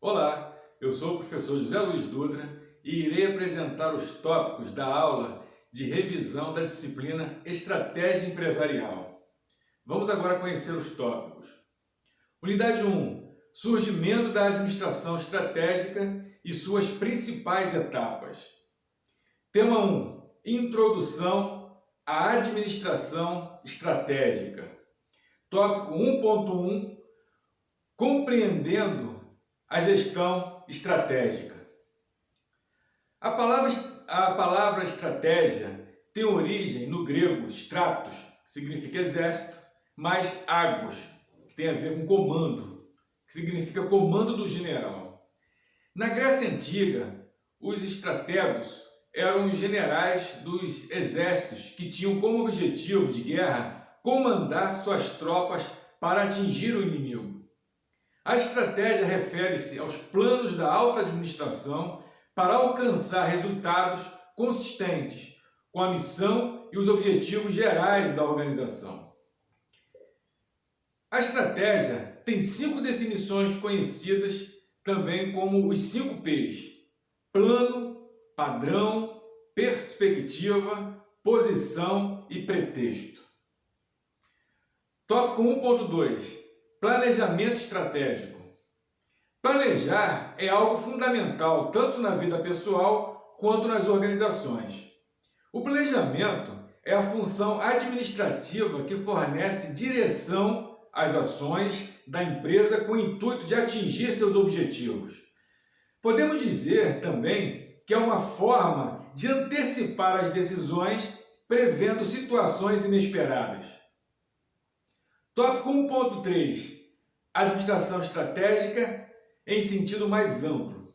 Olá, eu sou o professor José Luiz Dutra e irei apresentar os tópicos da aula de revisão da disciplina Estratégia Empresarial. Vamos agora conhecer os tópicos. Unidade 1. Surgimento da administração estratégica e suas principais etapas. Tema 1. Introdução à administração estratégica. Tópico 1.1. Compreendendo a gestão estratégica. A palavra estratégia tem origem no grego stratos, que significa exército, mais agos, que tem a ver com comando, que significa comando do general. Na Grécia Antiga, os estrategos eram os generais dos exércitos que tinham como objetivo de guerra comandar suas tropas para atingir o inimigo. A estratégia refere-se aos planos da alta administração para alcançar resultados consistentes com a missão e os objetivos gerais da organização. A estratégia tem 5 definições conhecidas também como os 5 P's: plano, padrão, perspectiva, posição e pretexto. Tópico 1.2. Planejamento estratégico. Planejar é algo fundamental tanto na vida pessoal quanto nas organizações. O planejamento é a função administrativa que fornece direção às ações da empresa com o intuito de atingir seus objetivos. Podemos dizer também que é uma forma de antecipar as decisões prevendo situações inesperadas. Tópico 1.3. Administração estratégica em sentido mais amplo.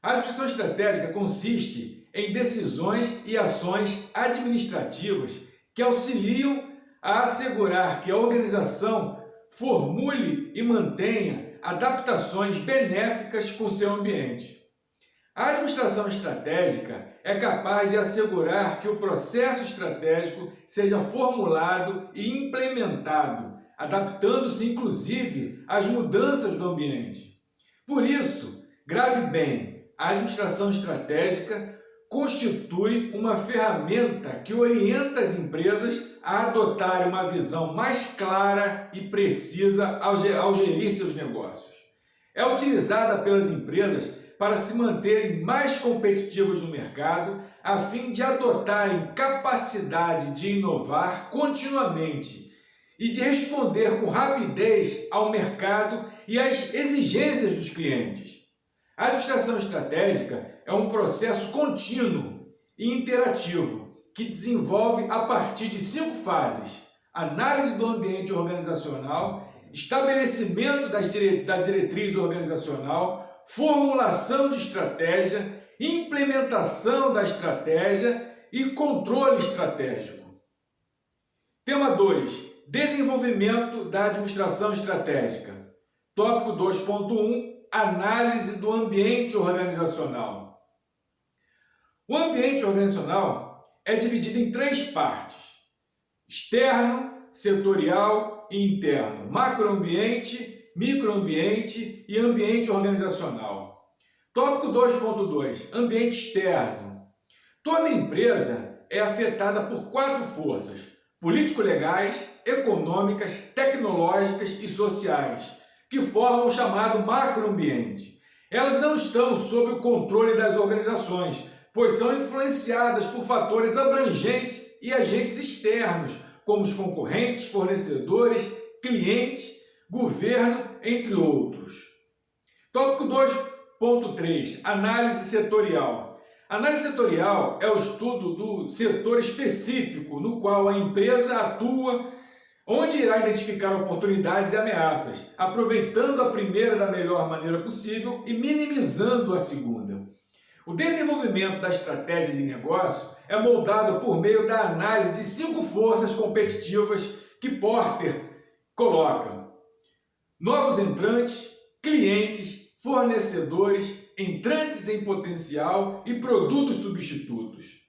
A administração estratégica consiste em decisões e ações administrativas que auxiliam a assegurar que a organização formule e mantenha adaptações benéficas com seu ambiente. A administração estratégica é capaz de assegurar que o processo estratégico seja formulado e implementado, adaptando-se inclusive às mudanças do ambiente. Por isso, grave bem, a administração estratégica constitui uma ferramenta que orienta as empresas a adotarem uma visão mais clara e precisa ao gerir seus negócios. É utilizada pelas empresas para se manterem mais competitivos no mercado, a fim de adotarem capacidade de inovar continuamente e de responder com rapidez ao mercado e às exigências dos clientes. A administração estratégica é um processo contínuo e interativo que desenvolve a partir de 5 fases: análise do ambiente organizacional, estabelecimento da diretriz organizacional, formulação de estratégia, implementação da estratégia e controle estratégico. Tema 2. Desenvolvimento da administração estratégica. Tópico 2.1. Análise do ambiente organizacional. O ambiente organizacional é dividido em 3 partes: externo, setorial e interno, macroambiente, microambiente e ambiente organizacional. Tópico 2.2. Ambiente externo. Toda empresa é afetada por 4 forças: político-legais, econômicas, tecnológicas e sociais, que formam o chamado macroambiente. Elas não estão sob o controle das organizações, pois são influenciadas por fatores abrangentes e agentes externos, como os concorrentes, fornecedores, clientes, governo, entre outros. Tópico 2.3. Análise setorial. Análise setorial é o estudo do setor específico no qual a empresa atua, onde irá identificar oportunidades e ameaças, aproveitando a primeira da melhor maneira possível e minimizando a segunda. O desenvolvimento da estratégia de negócio é moldado por meio da análise de 5 forças competitivas que Porter coloca: novos entrantes, clientes, fornecedores, entrantes em potencial e produtos substitutos.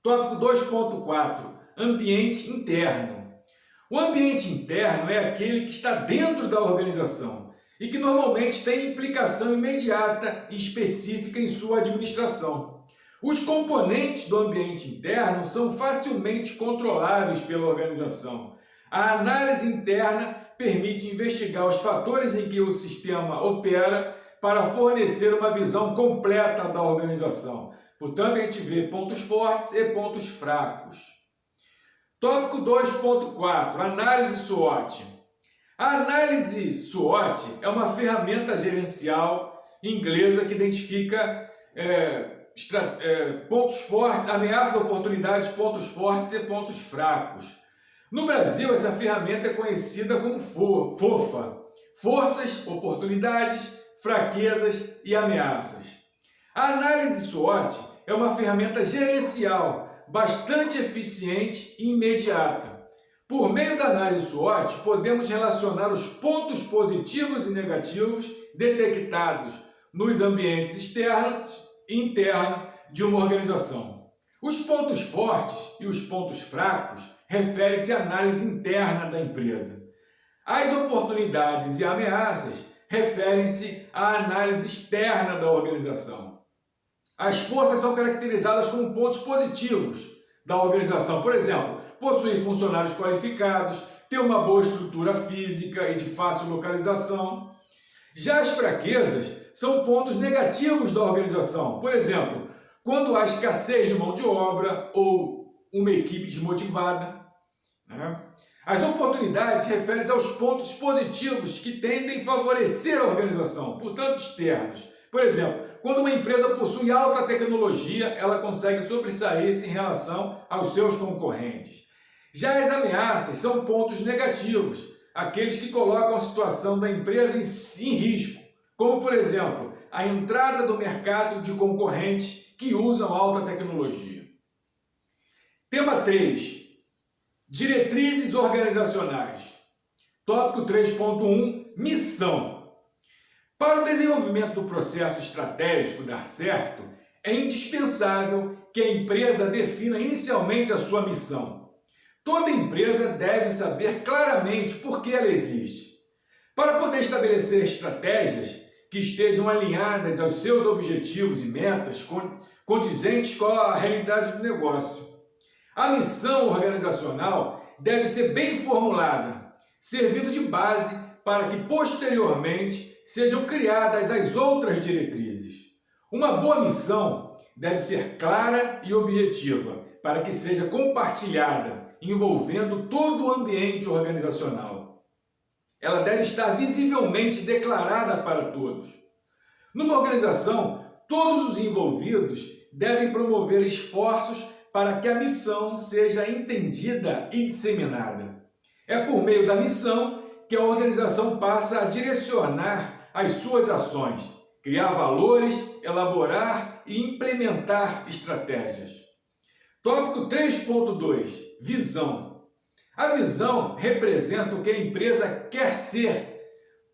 Tópico 2.4. Ambiente interno. O ambiente interno é aquele que está dentro da organização e que normalmente têm implicação imediata e específica em sua administração. Os componentes do ambiente interno são facilmente controláveis pela organização. A análise interna permite investigar os fatores em que o sistema opera para fornecer uma visão completa da organização. Portanto, a gente vê pontos fortes e pontos fracos. Tópico 2.4, análise SWOT. A análise SWOT é uma ferramenta gerencial inglesa que identifica pontos fortes, ameaças, oportunidades, pontos fortes e pontos fracos. No Brasil, essa ferramenta é conhecida como FOFA, forças, oportunidades, fraquezas e ameaças. A análise SWOT é uma ferramenta gerencial bastante eficiente e imediata. Por meio da análise SWOT, podemos relacionar os pontos positivos e negativos detectados nos ambientes externos e internos de uma organização. Os pontos fortes e os pontos fracos referem-se à análise interna da empresa. As oportunidades e ameaças referem-se à análise externa da organização. As forças são caracterizadas como pontos positivos da organização. Por exemplo, possuir funcionários qualificados, ter uma boa estrutura física e de fácil localização. Já as fraquezas são pontos negativos da organização. Por exemplo, quando há escassez de mão de obra ou uma equipe desmotivada. As oportunidades referem-se aos pontos positivos que tendem a favorecer a organização, portanto externos. Por exemplo, quando uma empresa possui alta tecnologia, ela consegue sobressair-se em relação aos seus concorrentes. Já as ameaças são pontos negativos, aqueles que colocam a situação da empresa em risco, como, por exemplo, a entrada do mercado de concorrentes que usam alta tecnologia. Tema 3. Diretrizes organizacionais. Tópico 3.1. Missão. Para o desenvolvimento do processo estratégico dar certo, é indispensável que a empresa defina inicialmente a sua missão. Toda empresa deve saber claramente por que ela existe. Para poder estabelecer estratégias que estejam alinhadas aos seus objetivos e metas condizentes com a realidade do negócio. A missão organizacional deve ser bem formulada, servindo de base para que posteriormente sejam criadas as outras diretrizes. Uma boa missão deve ser clara e objetiva, para que seja compartilhada, envolvendo todo o ambiente organizacional. Ela deve estar visivelmente declarada para todos. Numa organização, todos os envolvidos devem promover esforços para que a missão seja entendida e disseminada. É por meio da missão que a organização passa a direcionar as suas ações, criar valores, elaborar e implementar estratégias. Tópico 3.2. Visão. A visão representa o que a empresa quer ser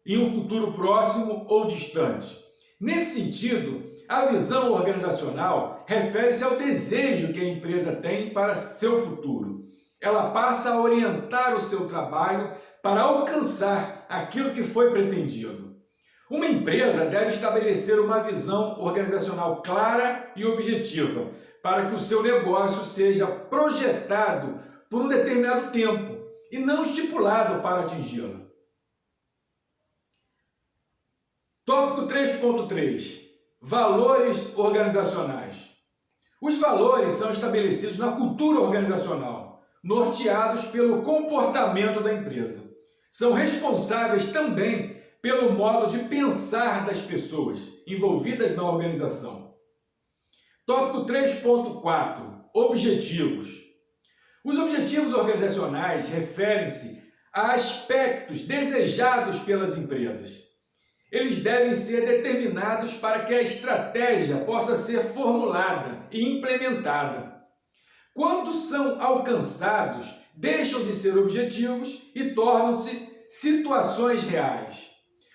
em um futuro próximo ou distante. Nesse sentido, a visão organizacional refere-se ao desejo que a empresa tem para seu futuro. Ela passa a orientar o seu trabalho para alcançar aquilo que foi pretendido. Uma empresa deve estabelecer uma visão organizacional clara e objetiva para que o seu negócio seja projetado por um determinado tempo e não estipulado para atingi-la. Tópico 3.3. Valores organizacionais. Os valores são estabelecidos na cultura organizacional, norteados pelo comportamento da empresa. São responsáveis também pelo modo de pensar das pessoas envolvidas na organização. Tópico 3.4. Objetivos. Os objetivos organizacionais referem-se a aspectos desejados pelas empresas. Eles devem ser determinados para que a estratégia possa ser formulada e implementada. Quando são alcançados, deixam de ser objetivos e tornam-se situações reais.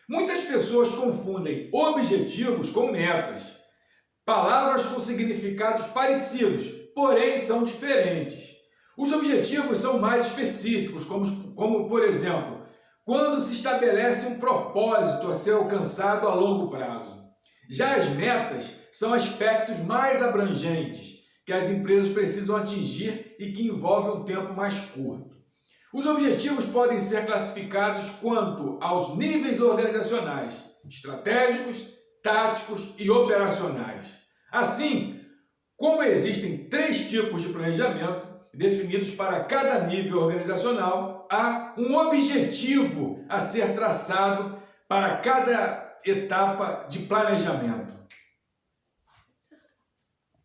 Muitas pessoas confundem objetivos com metas. Palavras com significados parecidos, porém são diferentes. Os objetivos são mais específicos, como por exemplo, quando se estabelece um propósito a ser alcançado a longo prazo. Já as metas são aspectos mais abrangentes que as empresas precisam atingir e que envolvem um tempo mais curto. Os objetivos podem ser classificados quanto aos níveis organizacionais, estratégicos, táticos e operacionais. Assim, como existem 3 tipos de planejamento definidos para cada nível organizacional, há um objetivo a ser traçado para cada etapa de planejamento.